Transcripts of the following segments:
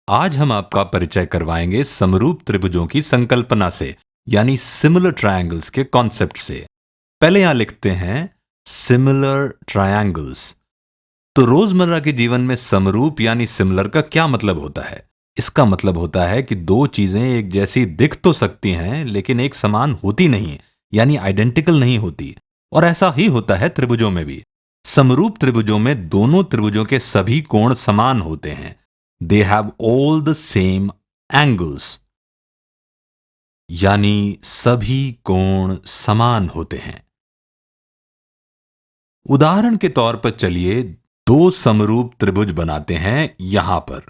आज हम आपका परिचय करवाएंगे समरूप त्रिभुजों की संकल्पना से, यानी सिमिलर ट्रायंगल्स के कॉन्सेप्ट से। पहले यहां लिखते हैं सिमिलर ट्रायंगल्स। तो रोजमर्रा के जीवन में समरूप यानी सिमिलर का क्या मतलब होता है? इसका मतलब होता है कि दो चीजें एक जैसी दिख तो सकती हैं, लेकिन एक समान होती नहीं, यानी आइडेंटिकल नहीं होती। और ऐसा ही होता है त्रिभुजों में भी। समरूप त्रिभुजों में दोनों त्रिभुजों के सभी कोण समान होते हैं। They have all the same angles, यानी सभी कोण समान होते हैं। उदाहरण के तौर पर चलिए दो समरूप त्रिभुज बनाते हैं। यहां पर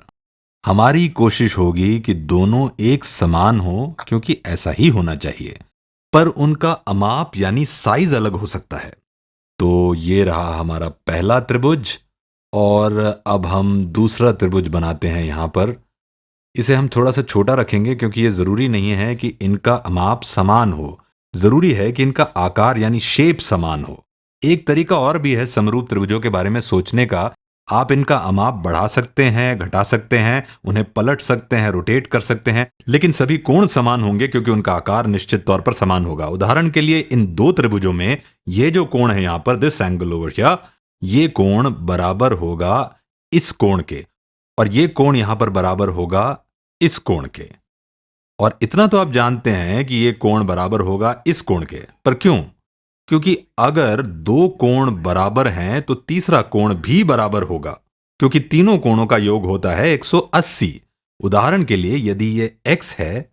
हमारी कोशिश होगी कि दोनों एक समान हो, क्योंकि ऐसा ही होना चाहिए। पर उनका अमाप यानी साइज अलग हो सकता है। तो ये रहा हमारा पहला त्रिभुज, और अब हम दूसरा त्रिभुज बनाते हैं यहां पर। इसे हम थोड़ा सा छोटा रखेंगे, क्योंकि ये जरूरी नहीं है कि इनका माप समान हो। जरूरी है कि इनका आकार यानी शेप समान हो। एक तरीका और भी है समरूप त्रिभुजों के बारे में सोचने का। आप इनका अमाप बढ़ा सकते हैं, घटा सकते हैं, उन्हें पलट सकते हैं, रोटेट कर सकते हैं, लेकिन सभी कोण समान होंगे, क्योंकि उनका आकार निश्चित तौर पर समान होगा। उदाहरण के लिए इन दो त्रिभुजों में ये जो कोण है यहां पर, दिस एंगल ओवर हियर, ये कोण बराबर होगा इस कोण के, और ये कोण यहां पर बराबर होगा इस कोण के। और इतना तो आप जानते हैं कि ये कोण बराबर होगा इस कोण के। पर क्यों? क्योंकि अगर दो कोण बराबर हैं तो तीसरा कोण भी बराबर होगा, क्योंकि तीनों कोणों का योग होता है 180। उदाहरण के लिए यदि ये x है,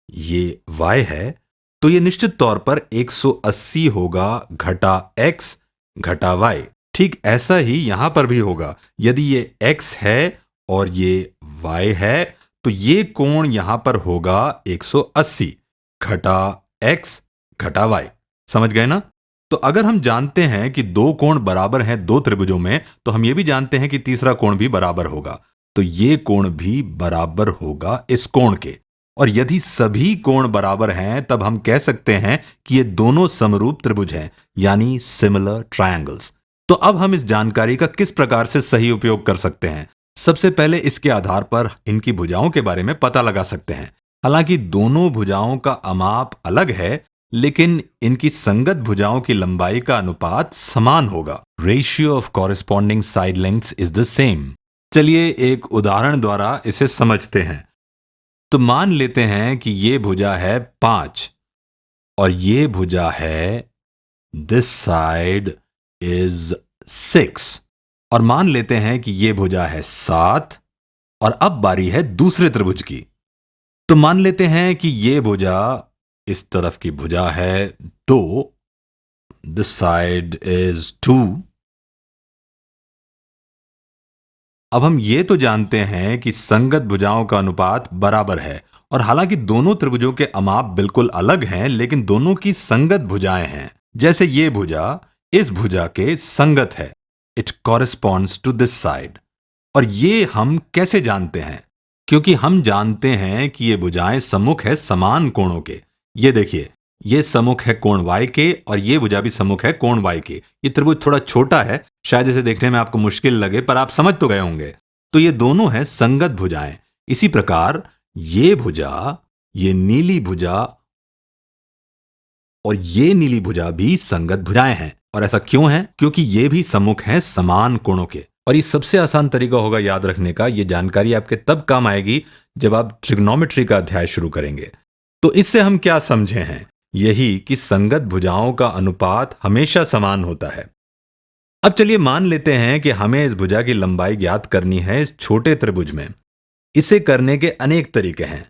ये y है, तो ये निश्चित तौर पर 180 होगा घटा x घटा y। ठीक ऐसा ही यहां पर भी होगा। यदि ये x है और ये y है, तो ये कोण यहां पर होगा 180 घटा x घटा y। समझ गए ना? तो अगर हम जानते हैं कि दो कोण बराबर हैं दो त्रिभुजों में, तो हम ये भी जानते हैं कि तीसरा कोण भी बराबर होगा। तो ये कोण भी बराबर होगा इस कोण के। और यदि सभी कोण बराबर हैं, तब हम कह सकते हैं कि ये दोनों समरूप त्रिभुज हैं, यानी सिमिलर ट्रायंगल्स। तो अब हम इस जानकारी का किस प्रकार से सही उपयोग कर सकते हैं? सबसे पहले इसके आधार पर इनकी भुजाओं के बारे में पता लगा सकते हैं। हालांकि दोनों भुजाओं का अमाप अलग है, लेकिन इनकी संगत भुजाओं की लंबाई का अनुपात समान होगा। Ratio of corresponding side lengths is the same. चलिए एक उदाहरण द्वारा इसे समझते हैं। तो मान लेते हैं कि ये भुजा है 5 और ये भुजा है, दिस साइड इज 6। और मान लेते हैं कि ये भुजा है 7। और अब बारी है दूसरे त्रिभुज की। तो मान लेते हैं कि ये भुजा इस तरफ की भुजा है 2, दिस साइड इज 2। अब हम ये तो जानते हैं कि संगत भुजाओं का अनुपात बराबर है। और हालांकि दोनों त्रिभुजों के अमाप बिल्कुल अलग हैं, लेकिन दोनों की संगत भुजाएं हैं। जैसे ये भुजा इस भुजा के संगत है, it corresponds to this side. और ये हम कैसे जानते हैं? क्योंकि हम जानते हैं कि ये भुजाएं सम्मुख है समान कोणों के। ये देखिए, ये सम्मुख है कोण y के, और ये भुजा भी सम्मुख है कोण y के। ये त्रिभुज थोड़ा छोटा है, शायद इसे देखने में आपको मुश्किल लगे, पर आप समझ तो गए होंगे। तो ये दोनों हैं संगत भुजाएं। इसी प्रकार ये भुजा, ये नीली भुजा और ये नीली भुजा भी संगत भुजाएं हैं। और ऐसा क्यों है? क्योंकि ये भी सम्मुख हैं समान कोणों के। और ये सबसे आसान तरीका होगा याद रखने का। ये जानकारी आपके तब काम आएगी जब आप ट्रिग्नोमेट्री का अध्याय शुरू करेंगे। तो इससे हम क्या समझे हैं? यही कि संगत भुजाओं का अनुपात हमेशा समान होता है। अब चलिए मान लेते हैं कि हमें इस भुजा की लंबाई ज्ञात करनी है इस छोटे त्रिभुज में। इसे करने के अनेक तरीके हैं।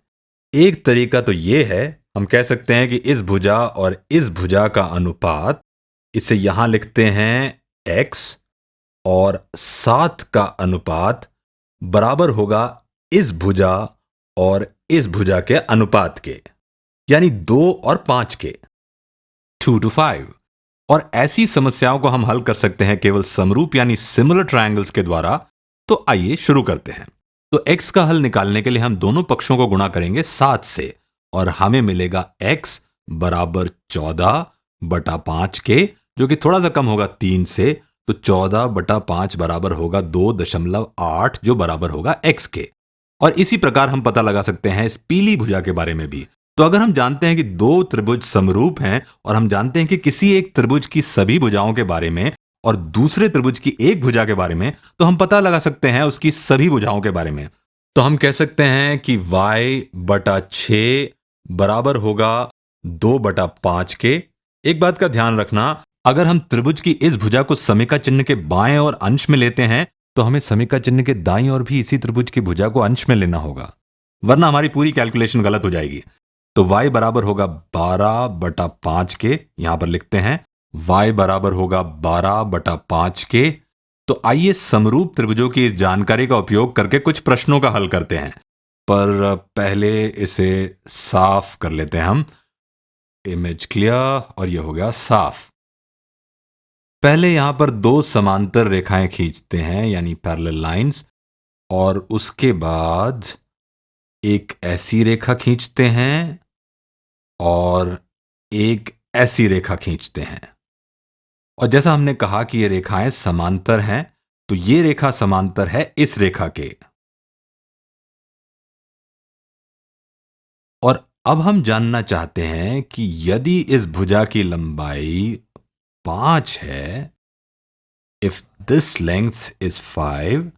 एक तरीका तो यह है, हम कह सकते हैं कि इस भुजा और इस भुजा का अनुपात, इसे यहां लिखते हैं x, और 7 का अनुपात बराबर होगा इस भुजा और इस भुजा के अनुपात के, यानी 2 और 5 के, 2 to 5। और ऐसी समस्याओं को हम हल कर सकते हैं केवल समरूप यानी सिमिलर ट्रायंगल्स के द्वारा। तो आइए शुरू करते हैं। तो x का हल निकालने के लिए हम दोनों पक्षों को गुणा करेंगे 7 से, और हमें मिलेगा x बराबर 14 बटा 5 के, जो कि थोड़ा सा कम होगा 3 से। तो 14 बटा 5 बराबर होगा 2.8, जो बराबर होगा x के। और इसी प्रकार हम पता लगा सकते हैं इस पीली भुजा के बारे में भी। तो अगर हम जानते हैं कि दो त्रिभुज समरूप हैं और हम जानते हैं कि किसी एक त्रिभुज की सभी भुजाओं के बारे में और दूसरे त्रिभुज की एक भुजा के बारे में, तो हम पता लगा सकते हैं उसकी सभी भुजाओं के बारे में। तो हम कह सकते हैं कि y/6 बराबर होगा 2/5 के। एक बात का ध्यान रखना, अगर हम त्रिभुज की इस भुजा को समीका चिन्ह के बाएं और अंश में लेते हैं, तो हमें समीका चिन्ह के दाईं ओर भी इसी त्रिभुज की भुजा को अंश में लेना होगा, वरना हमारी पूरी कैलकुलेशन गलत हो जाएगी। तो y बराबर होगा 12/5 के, यहां पर लिखते हैं y बराबर होगा 12/5 के। तो आइए समरूप त्रिभुजों की इस जानकारी का उपयोग करके कुछ प्रश्नों का हल करते हैं, पर पहले इसे साफ कर लेते हैं हम। इमेज क्लियर, और ये हो गया साफ। पहले यहां पर दो समांतर रेखाएं खींचते हैं, यानी पैरेलल लाइंस, और उसके बाद एक ऐसी रेखा खींचते हैं और एक ऐसी रेखा खींचते हैं। और जैसा हमने कहा कि ये रेखाएं समांतर हैं, तो ये रेखा समांतर है इस रेखा के। और अब हम जानना चाहते हैं कि यदि इस भुजा की लंबाई 5 है, if this length is 5,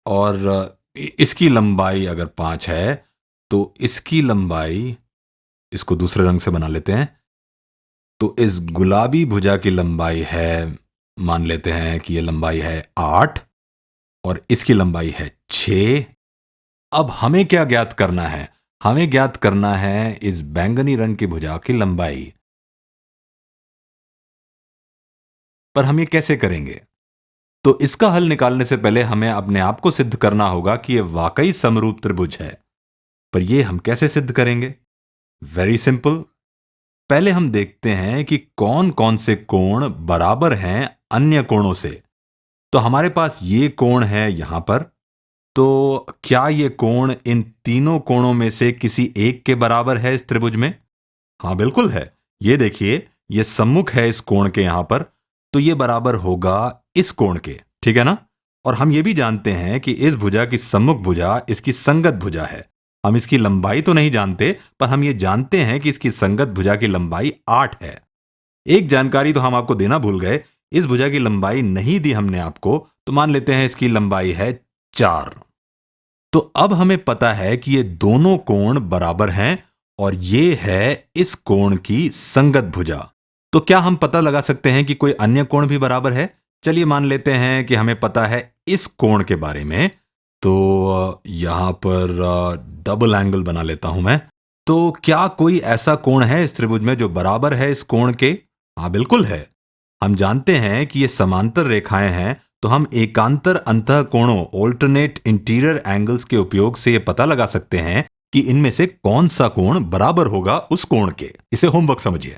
और इसकी लंबाई अगर 5 है, तो इसकी लंबाई, इसको दूसरे रंग से बना लेते हैं, तो इस गुलाबी भुजा की लंबाई है, मान लेते हैं कि ये लंबाई है 8 और इसकी लंबाई है 6। अब हमें क्या ज्ञात करना है? हमें ज्ञात करना है इस बैंगनी रंग की भुजा की लंबाई। पर हम ये कैसे करेंगे? तो इसका हल निकालने से पहले हमें अपने आप को सिद्ध करना होगा कि यह वाकई समरूप त्रिभुज है। पर यह हम कैसे सिद्ध करेंगे? Very simple. पहले हम देखते हैं कि कौन कौन से कोण बराबर हैं अन्य कोणों से। तो हमारे पास ये कोण है यहां पर। तो क्या ये कोण इन तीनों कोणों में से किसी एक के बराबर है इस त्रिभुज में? हाँ, बिल्कुल है। ये देखिए, ये सम्मुख है इस कोण के यहां पर, तो ये बराबर होगा इस कोण के, ठीक है ना? और हम ये भी जानते हैं कि इस भुजा की सम्मुख भुजा इसकी संगत भुजा है। हम इसकी लंबाई तो नहीं जानते, पर हम ये जानते हैं कि इसकी संगत भुजा की लंबाई 8 है। एक जानकारी तो हम आपको देना भूल गए, इस भुजा की लंबाई नहीं दी हमने आपको, तो मान लेते हैं इसकी लंबाई है 4। तो अब हमें पता है कि ये दोनों कोण बराबर हैं और ये है इस कोण की संगत भुजा। तो क्या हम पता लगा सकते हैं कि कोई अन्य कोण भी बराबर है? चलिए मान लेते हैं कि हमें पता है इस कोण के बारे में। तो यहां पर डबल एंगल बना लेता हूं मैं। तो क्या कोई ऐसा कोण है इस त्रिभुज में जो बराबर है इस कोण के? हाँ, बिल्कुल है। हम जानते हैं कि ये समांतर रेखाएं हैं, तो हम एकांतर अंतः कोणों ऑल्टरनेट इंटीरियर एंगल्स के उपयोग से यह पता लगा सकते हैं कि इनमें से कौन सा कोण बराबर होगा उस कोण के। इसे होमवर्क समझिए।